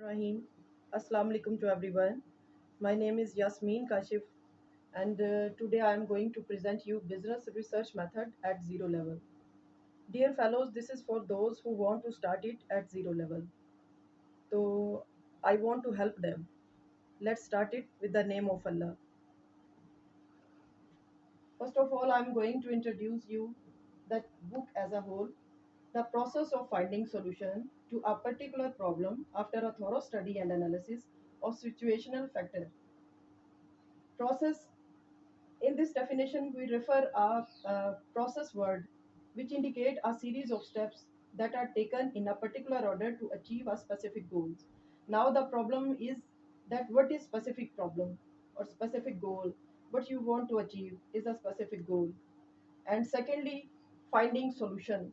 Rahim. Assalamu alaikum to everyone. My name is Yasmeen Kashif, and today I am going to present you business research method at zero level. Dear fellows, this is for those who want to start it at zero level. So I want to help them. Let's start it with the name of Allah. First of all, I am going to introduce you that book as a whole, the process of finding solution to a particular problem after a thorough study and analysis of situational factor. Process. In this definition, we refer a process word which indicate a series of steps that are taken in a particular order to achieve a specific goals. Now the problem is that what is specific problem or specific goal? What you want to achieve is a specific goal. And secondly, finding solution.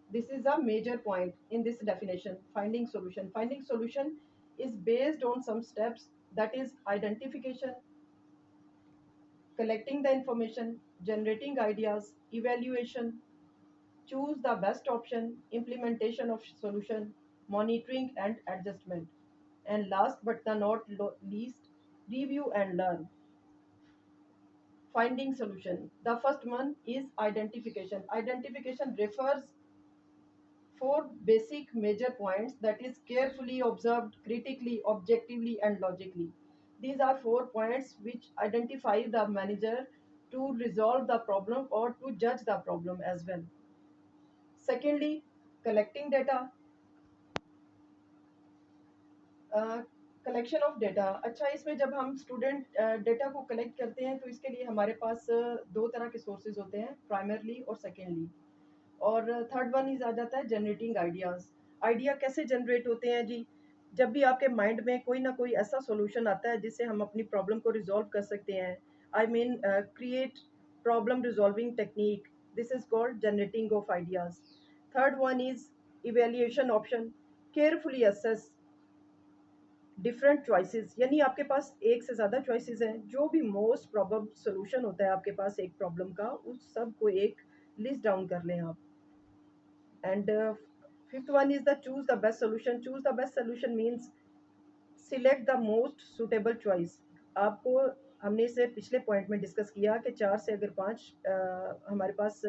This is a major point in this definition. Finding solution. Finding solution is based on some steps, that is identification, collecting the information, generating ideas, evaluation, choose the best option, implementation of solution, monitoring and adjustment. And last but the not least, review and learn. Finding solution. The first one is identification. Identification refers four basic major points, that is carefully observed, critically, objectively and logically. These are 4 points which identify the manager to resolve the problem or to judge the problem as well. Secondly, collecting data. Collection of data. अच्छा, इसमें जब हम student data को collect करते हैं तो इसके लिए हमारे पास दो तरह के सोर्सेज होते हैं, प्राइमरली और सेकेंडली। और थर्ड वन इज आ जाता है जनरेटिंग आइडियाज। आइडिया कैसे जनरेट होते हैं जी? जब भी आपके माइंड में कोई ना कोई ऐसा सॉल्यूशन आता है जिससे हम अपनी प्रॉब्लम को रिजॉल्व कर सकते हैं, I mean create problem resolving technique, this is called generating of ideas. Third one is evaluation option, carefully assess different choices, यानी आपके पास एक से ज़्यादा चॉइसेस हैं, जो भी मोस्ट प्रॉबेबल सोल्यूशन होता है आपके पास एक प्रॉब्लम का, उस सब को एक लिस्ट डाउन कर लें आप। And fifth one is the choose the best solution. Choose the best solution means select the most suitable choice. आपको, हमने इसे पिछले पॉइंट में डिस्कस किया कि 4 से अगर 5 हमारे पास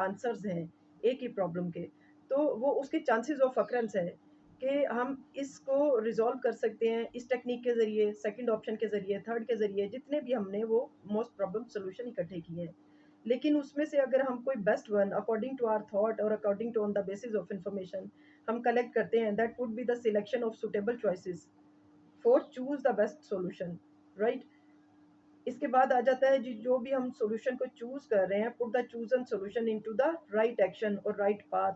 आंसर्स हैं एक ही प्रॉब्लम के, तो वो उसके चांसेस ऑफ अक्ररेंस है कि हम इसको रिजॉल्व कर सकते हैं इस टेक्निक के ज़रिए, सेकंड ऑप्शन के ज़रिए, थर्ड के ज़रिए, जितने भी हमने वो मोस्ट प्रॉब्लम सोल्यूशन इकट्ठे किए हैं। लेकिन उसमें से अगर हम कोई best one according to our thought और according to on the basis of information हम कलेक्ट करते हैं, that would be the selection of suitable choices for choose the best solution, right. इसके बाद आ जाता है जी, जो भी हम सॉल्यूशन को चूज कर रहे हैं, put the chosen solution into the right action और right path.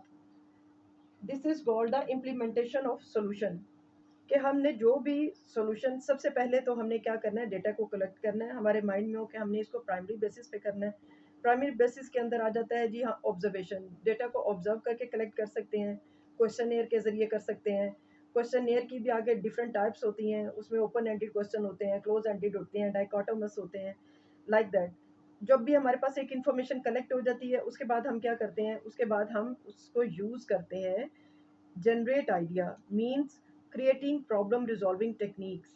This is called the implementation of solution. कि हमने जो भी सॉल्यूशन, सबसे पहले तो हमने क्या करना है, डेटा को कलेक्ट करना है, हमारे माइंड में हो कि हमने इसको प्राइमरी बेसिस पे करना है। प्राइमरी बेसिस के अंदर आ जाता है जी हाँ ऑब्जर्वेशन। डेटा को ऑब्जर्व करके कलेक्ट कर सकते हैं, क्वेश्चन के जरिए कर सकते हैं। क्वेश्चन की भी आगे डिफरेंट टाइप्स होती हैं, उसमें ओपन एंडेड क्वेश्चन होते हैं, क्लोज एंडेड होते हैं, डाइकोटोमस होते हैं, लाइक दैट। जब भी हमारे पास एक इन्फॉर्मेशन कलेक्ट हो जाती है, उसके बाद हम क्या करते हैं, उसके बाद हम उसको यूज करते हैं। Generate idea means creating problem resolving techniques.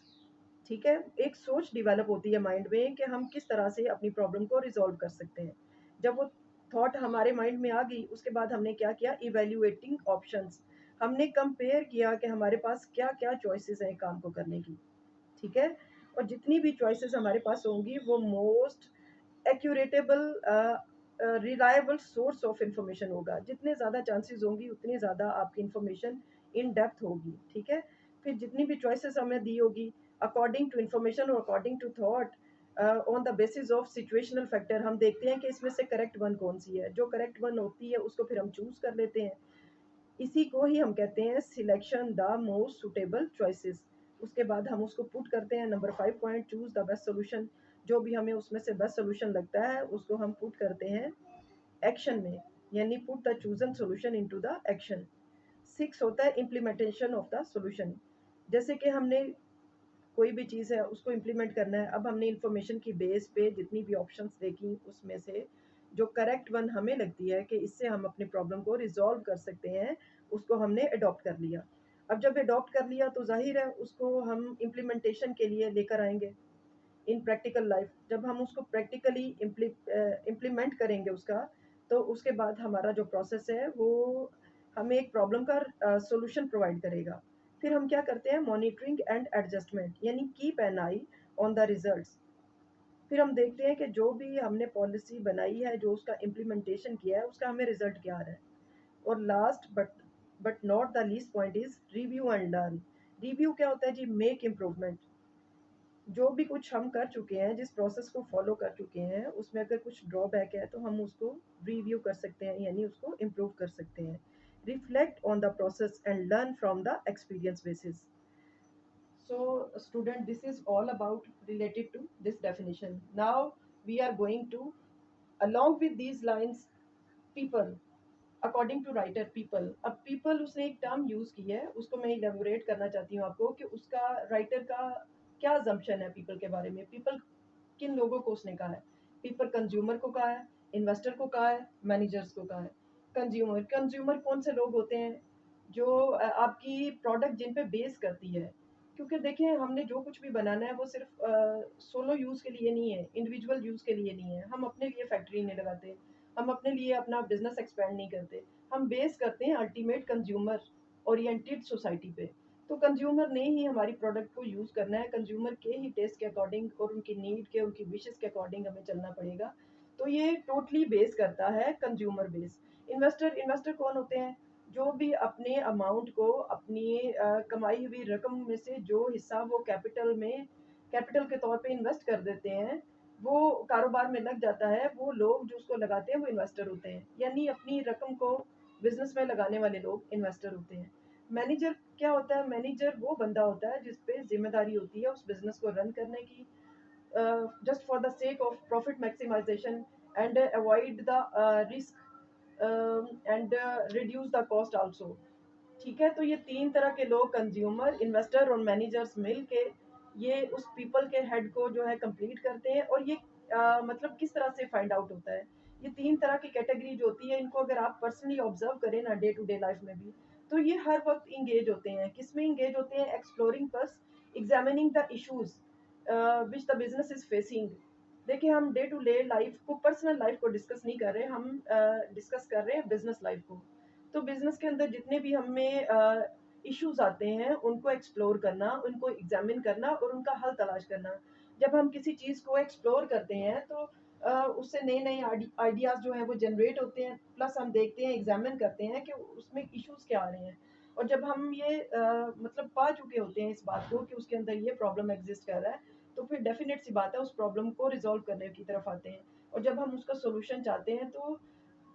ठीक है, एक सोच डिवेलप होती है माइंड में कि हम किस तरह से अपनी प्रॉब्लम को रिजॉल्व कर सकते हैं। जब वो थॉट हमारे माइंड में आ गई, उसके बाद हमने क्या किया, इवेल्युएटिंग ऑप्शंस। हमने कंपेयर किया कि हमारे पास क्या क्या चॉइसेस हैं काम को करने की। ठीक है, और जितनी भी चॉइसेस हमारे पास होंगी वो most accurate reliable source of information होगा। जितने ज़्यादा चांसेस होंगी उतनी ज़्यादा आपकी इंफॉर्मेशन इन डेप्थ होगी। ठीक है, फिर जितनी भी चॉइसेस हमें दी होगी अकॉर्डिंग टू इंफॉर्मेशन और according to thought on the basis of situational factor, हम देखते हैं कि इसमें से करेक्ट वन कौन सी है। जो करेक्ट वन होती है उसको फिर हम चूज कर लेते हैं। इसी को ही हम कहते हैं selection the most suitable choices. उसके बाद हम उसको पुट करते हैं number 5 point, choose the best solution. जो भी हमें उसमें से बेस्ट सोल्यूशन लगता है उसको हम पुट करते हैं एक्शन में, यानी put the chosen solution into the action. 6 होता है इम्प्लीमेंटेशन ऑफ द सोल्यूशन। जैसे कि हमने कोई भी चीज़ है उसको इम्प्लीमेंट करना है, अब हमने इन्फॉर्मेशन की बेस पे जितनी भी ऑप्शंस देखी उसमें से जो करेक्ट वन हमें लगती है कि इससे हम अपनी प्रॉब्लम को रिजॉल्व कर सकते हैं, उसको हमने अडॉप्ट कर लिया। अब जब अडॉप्ट कर लिया तो ज़ाहिर है उसको हम इम्प्लीमेंटेशन के लिए लेकर आएँगे इन प्रैक्टिकल लाइफ। जब हम उसको प्रैक्टिकली इम्प्लीमेंट करेंगे उसका, तो उसके बाद हमारा जो प्रोसेस है वो हमें एक प्रॉब्लम का सॉल्यूशन प्रोवाइड करेगा। फिर हम क्या करते हैं, मॉनिटरिंग एंड एडजस्टमेंट, यानी keep an I on the results. फिर हम देखते हैं कि जो भी हमने पॉलिसी बनाई है, जो उसका इम्प्लीमेंटेशन किया है, उसका हमें रिजल्ट क्या आ रहा है। और last but not the least point is review and learn. Review क्या होता है जी, मेक इम्प्रूवमेंट। जो भी कुछ हम कर चुके हैं, जिस प्रोसेस को फॉलो कर चुके हैं, उसमें अगर कुछ ड्रॉबैक है तो हम उसको रिव्यू कर सकते हैं, यानी उसको इम्प्रूव कर सकते हैं। Reflect on the process and learn from the experience basis. So, student, this is all about related to this definition. Now we are going to, along with these lines, people, according to writer people. अब people उसने एक term use की है, उसको मैं elaborate करना चाहती हूँ आपको कि उसका राइटर का क्या जम्पशन है पीपल के बारे में। पीपल किन लोगों को उसने कहा है? पीपल कंज्यूमर को कहा है, इन्वेस्टर को कहा है, मैनेजर्स को कहा है। कंज्यूमर, कंज्यूमर कौन से लोग होते हैं? जो आपकी प्रोडक्ट जिन पे बेस करती है। क्योंकि देखें, हमने जो कुछ भी बनाना है वो सिर्फ सोलो यूज के लिए नहीं है, इंडिविजुअल यूज के लिए नहीं है। हम अपने लिए फैक्ट्री नहीं लगाते, हम अपने लिए अपना बिजनेस एक्सपेंड नहीं करते। हम बेस करते हैं अल्टीमेट कंज्यूमर ओरिएंटेड सोसाइटी पे। तो कंज्यूमर ने ही हमारी प्रोडक्ट को यूज करना है, कंज्यूमर के ही टेस्ट के अकॉर्डिंग और उनकी नीड के, उनकी विशेस के अकॉर्डिंग हमें चलना पड़ेगा। तो ये टोटली बेस करता है कंज्यूमर बेस। इन्वेस्टर, इन्वेस्टर कौन होते हैं? जो भी अपने अमाउंट को, अपनी कमाई हुई रकम में से जो हिस्सा वो कैपिटल में, कैपिटल के तौर पे इन्वेस्ट कर देते हैं, वो कारोबार में लग जाता है। वो लोग जो उसको लगाते हैं वो इन्वेस्टर होते हैं, यानी अपनी रकम को बिजनेस में लगाने वाले लोग इन्वेस्टर होते हैं। मैनेजर क्या होता है? मैनेजर वो बंदा होता है जिस पे जिम्मेदारी होती है उस बिजनेस को रन करने की, just for the sake of profit maximization and avoid the risk and reduce the cost also. ठीक है, तो ये तीन तरह के लोग, कंज्यूमर, इन्वेस्टर और मैनेजर्स, मिल के ये उस पीपल के हेड को जो है कंप्लीट करते हैं। और ये मतलब किस तरह से फाइंड आउट होता है? ये तीन तरह की कैटेगरी जो होती है, इनको अगर आप पर्सनली ऑब्जर्व करें ना डे टू डे लाइफ में भी, तो ये हर वक्त इंगेज होते हैं। किस में इंगेज होते हैं? Exploring plus examining the issues which the business is facing. देखिए, हम डे टू डे लाइफ को, पर्सनल लाइफ को डिस्कस नहीं कर रहे, हम डिस्कस कर रहे हैं बिजनेस लाइफ को। तो बिजनेस के अंदर जितने भी हमें इश्यूज आते हैं, उनको एक्सप्लोर करना, उनको एग्जामिन करना और उनका हल तलाश करना। जब हम किसी चीज़ को एक्सप्लोर करते हैं तो उससे नए नए आइडियाज़ जो हैं वो जनरेट होते हैं। प्लस हम देखते हैं, एग्जामिन करते हैं कि उसमें इश्यूज क्या आ रहे हैं। और जब हम ये मतलब पा चुके होते हैं इस बात को कि उसके अंदर ये प्रॉब्लम एग्जिस्ट कर रहा है, तो फिर डेफिनेट सी बात है उस प्रॉब्लम को रिजॉल्व करने की तरफ आते हैं। और जब हम उसका सोल्यूशन चाहते हैं तो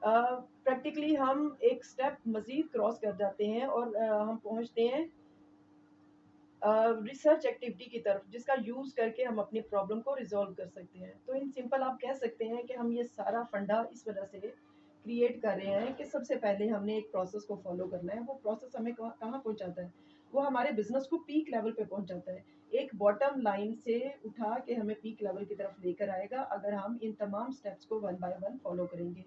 प्रैक्टिकली हम एक स्टेप मजीद क्रॉस कर जाते हैं और हम पहुंचते हैं रिसर्च एक्टिविटी की तरफ, जिसका यूज करके हम अपनी प्रॉब्लम को रिजॉल्व कर सकते हैं। तो इन सिंपल आप कह सकते हैं कि हम ये सारा फंडा इस वजह से क्रिएट कर रहे हैं कि सबसे पहले हमने एक प्रोसेस को फॉलो करना है। वो प्रोसेस हमें कहाँ पहुंचाता है? वो हमारे बिजनेस को पीक लेवल पे पहुंचाता है, एक बॉटम लाइन से उठा के हमें पीक लेवल की तरफ लेकर आएगा, अगर हम इन तमाम स्टेप्स को वन बाय वन फॉलो करेंगे।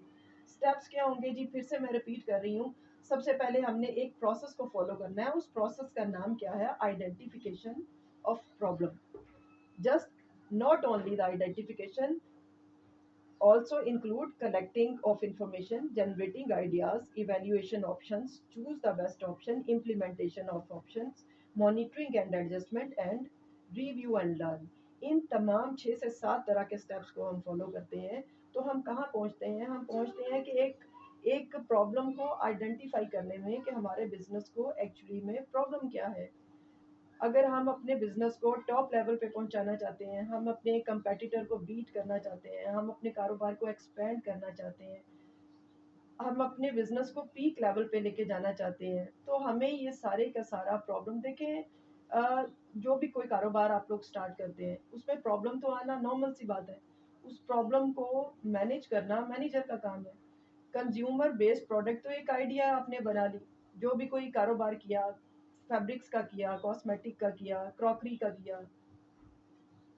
स्टेप्स क्या होंगे जी? फिर से मैं रिपीट कर रही हूँ। सबसे पहले हमने एक प्रोसेस को फॉलो करना है। उस प्रोसेस का नाम क्या है? Identification of problem. Just not only the identification, also include collecting of information, generating ideas, evaluation options, choose the best option, implementation of options, monitoring and adjustment, and review and learn। इन तमाम 6 से 7 तरह के steps को हम follow करते हैं तो हम कहाँ पहुँचते हैं? हम पहुँचते हैं कि एक प्रॉब्लम को आइडेंटिफाई करने में कि हमारे बिजनेस को एक्चुअली में प्रॉब्लम क्या है। अगर हम अपने बिजनेस को टॉप लेवल पे पहुंचाना चाहते हैं, हम अपने कंपेटिटर को बीट करना चाहते हैं, हम अपने कारोबार को एक्सपेंड करना चाहते हैं, हम अपने बिजनेस को पीक लेवल पे लेके जाना चाहते हैं, तो हमें ये सारे का सारा प्रॉब्लम देखें। जो भी कोई कारोबार आप लोग स्टार्ट करते हैं उसमें प्रॉब्लम तो आना नॉर्मल सी बात है। उस प्रॉब्लम को मैनेज करना मैनेजर का काम है। कंज्यूमर बेस्ड प्रोडक्ट तो एक आइडिया आपने बना ली, जो भी कोई कारोबार किया, फैब्रिक्स का किया, कॉस्मेटिक का किया, क्रॉकरी का किया,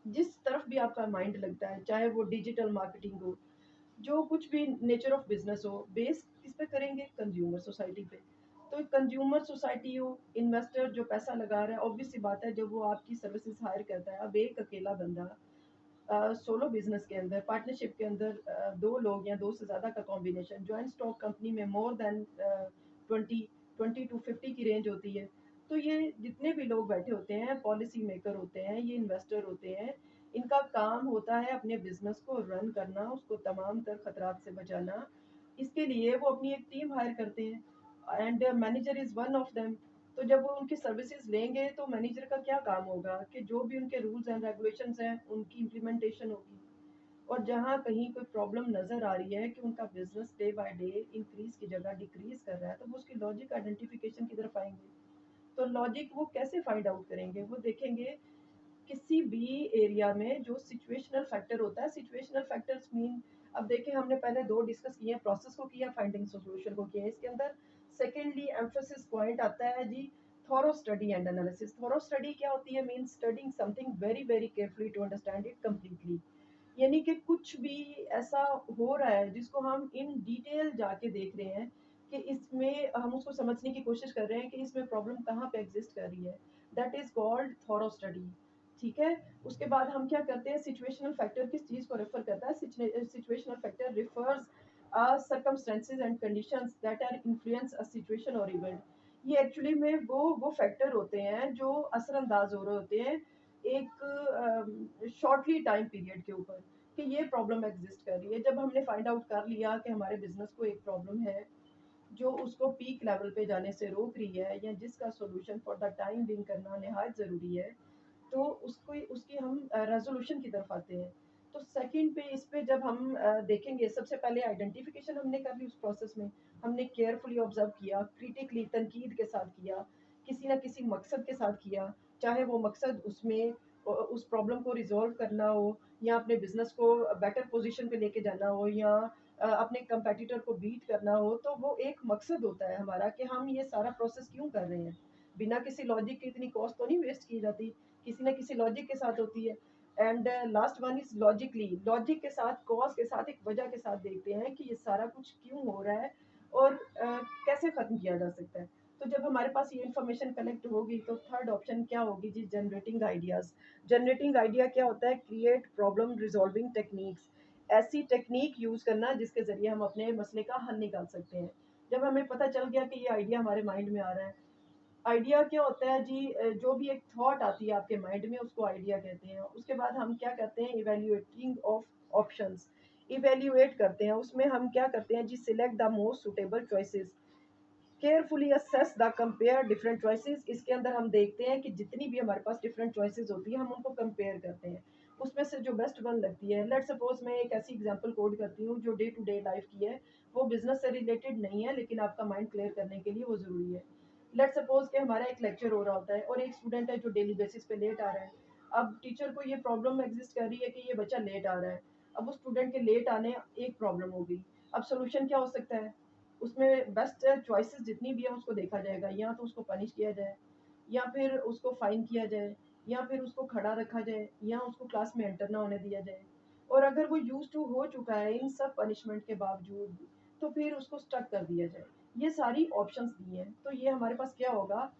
जिस तरफ भी आपका माइंड लगता है, चाहे वो डिजिटल मार्केटिंग हो, जो कुछ भी नेचर ऑफ बिजनेस हो, बेस किस पे करेंगे? कंज्यूमर सोसाइटी पे। तो कंज्यूमर सोसाइटी हो, इन्वेस्टर जो पैसा लगा रहा है, ऑब्वियस सी बात है जब वो आपकी सर्विसेज हायर करता है। अब एक अकेला बंदा सोलो बिजनेस के अंदर, पार्टनरशिप के अंदर, दो लोग या दो से ज़्यादा का कॉम्बिनेशन, जॉइंट स्टॉक कंपनी में मोर देन 20 to 50 की रेंज होती है। तो ये जितने भी लोग बैठे होते हैं, पॉलिसी मेकर होते हैं, ये इन्वेस्टर होते हैं, इनका काम होता है अपने बिजनेस को रन करना, उसको तमाम तर खतरात से बचाना। इसके लिए वो अपनी एक टीम हायर करते हैं and manager is one of them. तो जब वो उनकी सर्विसेज लेंगे तो मैनेजर का क्या काम होगा कि जो भी उनके रूल्स एंड रेगुलेशंस हैं उनकी इम्प्लीमेंटेशन होगी। और जहाँ कहीं कोई प्रॉब्लम नज़र आ रही है कि उनका business day by day increase की जगह डिक्रीज कर रहा है, तो वो उसकी लॉजिक आइडेंटिफिकेशन की तरफ आएंगे। तो लॉजिक वो कैसे फाइंड आउट करेंगे? वो देखेंगे किसी भी एरिया में जो सिचुएशनल फैक्टर होता है। सिचुएशनल फैक्टर्स मीन, अब देखिए हमने पहले दो डिस्कस किए, प्रोसेस को किया, फाइंडिंग सोल्यूशन को किया। इसके अंदर सेकेंडली एम्फोसिस पॉइंट आता है जी, thorough study and analysis. Thorough study क्या होती है? Mean studying something very very carefully to understand it completely. यानी कि कुछ भी ऐसा हो रहा है जिसको हम इन डिटेल जाके देख रहे हैं, कि इसमें हम उसको समझने की कोशिश कर रहे हैं कि इसमें प्रॉब्लम कहाँ पे एग्जिस्ट कर रही है। That is called thorough study. ठीक है। उसके बाद हम क्या करते हैं? सिचुएशनल फैक्टर किस चीज को रेफर करता है? Situational factor refers circumstances and conditions that are influence a situation or event। ये एक्चुअली में वो फैक्टर होते हैं जो असरअंदाज हो रहे होते हैं एक शॉर्टली टाइम पीरियड के ऊपर, कि ये प्रॉब्लम एग्जिस्ट कर रही है। जब हमने फाइंड आउट कर लिया कि हमारे बिजनेस को एक प्रॉब्लम है जो उसको पीक लेवल पे जाने से रोक रही है, या जिसका solution for the time being करना निहायत ज़रूरी है, तो उसको उसकी हम रेजोल्यूशन की तरफ आते हैं। तो सेकंड पे इस पे जब हम देखेंगे, सबसे पहले आइडेंटिफिकेशन हमने कर ली। उस प्रोसेस में हमने केयरफुली ऑब्जर्व किया, क्रिटिकली तनकीद के साथ किया, किसी ना किसी मकसद के साथ किया। चाहे वो मकसद उसमें उस प्रॉब्लम को रिजॉल्व करना हो, या अपने बिजनेस को बेटर पोजीशन पे लेके जाना हो, या अपने कंपेटिटर को बीट करना हो, तो वो एक मकसद होता है हमारा कि हम ये सारा प्रोसेस क्यों कर रहे हैं। बिना किसी लॉजिक के इतनी कॉस्ट तो नहीं वेस्ट की जाती, किसी ना किसी लॉजिक के साथ होती है। And last one is logically, logic के साथ, कॉज के साथ, एक वजह के साथ देखते हैं कि ये सारा कुछ क्यों हो रहा है और कैसे खत्म किया जा सकता है। तो जब हमारे पास ये इन्फॉर्मेशन कलेक्ट होगी तो थर्ड ऑप्शन क्या होगी जी? Generating ideas. जनरेटिंग आइडिया क्या होता है? Create problem resolving techniques. ऐसी टेक्निक यूज करना जिसके जरिए हम अपने मसले का हल निकाल सकते हैं। जब हमें पता चल गया कि ये आइडिया हमारे माइंड में आ रहा है, आइडिया क्या होता है जी? जो भी एक थॉट आती है आपके माइंड में उसको आइडिया कहते हैं। उसके बाद हम क्या करते हैं? Evaluating of options. इवेल्युएट करते हैं, उसमें हम क्या करते हैं जी? Select the most suitable choices, carefully assess the compare different choices. इसके अंदर हम देखते हैं कि जितनी भी हमारे पास डिफरेंट चॉइसेस होती है हम उनको कंपेयर करते हैं, उसमें से जो बेस्ट वन लगती है। लेट सपोज मैं एक ऐसी एग्जांपल कोड करती हूँ जो डे टू डे लाइफ की है, वो बिजनेस से रिलेटेड नहीं है लेकिन आपका माइंड क्लियर करने के लिए वो जरूरी है। लेट सपोज कि हमारा एक लेक्चर हो रहा होता है और एक स्टूडेंट है जो डेली बेसिस पे लेट आ रहा है। अब टीचर को ये प्रॉब्लम एग्जिस्ट कर रही है कि ये बच्चा लेट आ रहा है। अब उस स्टूडेंट के लेट आने एक प्रॉब्लम हो गई। अब सोल्यूशन क्या हो सकता है? उसमें बेस्ट चॉइसेस जितनी भी है उसको देखा जाएगा, या तो उसको पनिश किया जाए, या फिर उसको फाइन किया जाए, या फिर उसको खड़ा रखा जाए, या उसको क्लास में एंटर ना होने दिया जाए। और अगर वो यूज टू हो चुका है इन सब पनिशमेंट के बावजूद, तो फिर उसको स्टक कर दिया जाए। ये सारी ऑप्शंस दी हैं। तो ये हमारे पास क्या होगा?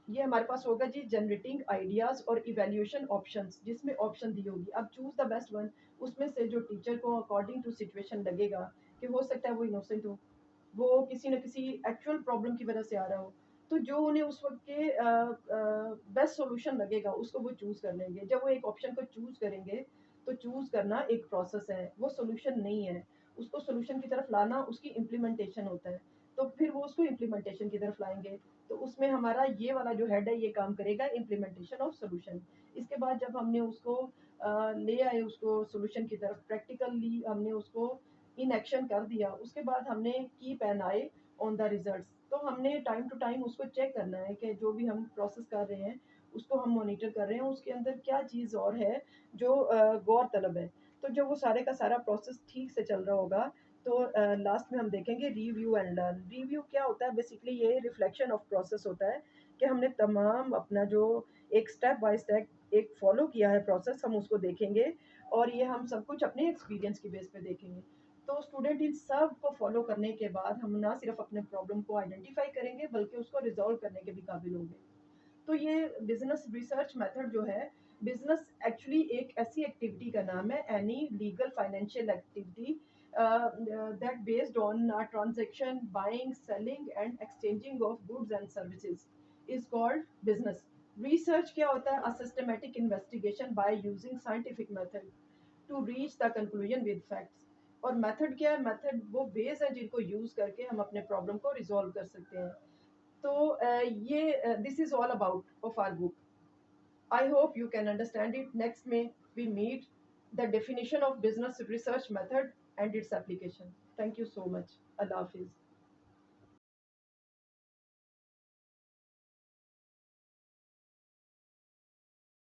ये हमारे पास होगा जी जनरेटिंग आइडियाज और इवेल्युएशन ऑप्शंस, जिसमें ऑप्शन दी होगी। अब चूज द बेस्ट वन, उसमें से जो टीचर को अकॉर्डिंग टू सिचुएशन लगेगा कि हो सकता है वो इनोसेंट हो, वो किसी न किसी एक्चुअल प्रॉब्लम की वजह से आ रहा हो, तो जो उन्हें उस वक्त के बेस्ट सॉल्यूशन लगेगा उसको वो चूज कर लेंगे। जब वो एक ऑप्शन को चूज करेंगे, तो चूज करना एक प्रोसेस है, वो सॉल्यूशन नहीं है। उसको सॉल्यूशन की तरफ लाना उसकी इम्प्लीमेंटेशन होता है। तो फिर वो उसको इम्प्लीमेंटेशन की तरफ लाएंगे। तो उसमें हमारा ये वाला जो हेड है ये काम करेगा इम्प्लीमेंटेशन ऑफ सॉल्यूशन। इसके बाद जब हमने उसको ले आए उसको सॉल्यूशन की तरफ, प्रैक्टिकली हमने उसको इन एक्शन कर दिया, उसके बाद हमने keep an I on the results. तो हमने टाइम टू टाइम उसको चेक करना है कि जो भी हम प्रोसेस कर रहे हैं उसको हम मॉनिटर कर रहे हैं, उसके अंदर क्या चीज़ और है जो गौर तलब है। तो जब वो सारे का सारा प्रोसेस ठीक से चल रहा होगा, तो लास्ट में हम देखेंगे रिव्यू एंड लर्न। रिव्यू क्या होता है? बेसिकली ये रिफ्लेक्शन ऑफ प्रोसेस होता है कि हमने तमाम अपना जो एक स्टेप बाय स्टेप एक फॉलो किया है प्रोसेस, हम उसको देखेंगे, और ये हम सब कुछ अपने एक्सपीरियंस की बेस पे देखेंगे। तो स्टूडेंट इन सब को फॉलो करने के बाद हम ना सिर्फ अपने प्रॉब्लम को आइडेंटिफाई करेंगे बल्कि उसको रिजॉल्व करने के भी काबिल होंगे। तो ये बिजनेस रिसर्च मेथड जो है, बिजनेस एक्चुअली एक ऐसी एक्टिविटी का नाम है, any legal financial activity that based on transaction, buying, selling and exchanging of goods and services is called business. Research क्या होता है? A systematic investigation by using scientific method to reach the conclusion with facts. और method क्या है? Method वो veg है जिनको use करके हम अपने प्रॉब्लम को रिजॉल्व कर सकते हैं। तो ये this is all about of our book. I hope you can understand it. Next may we meet the definition of business research method and its application. Thank you so much. Allah Hafiz.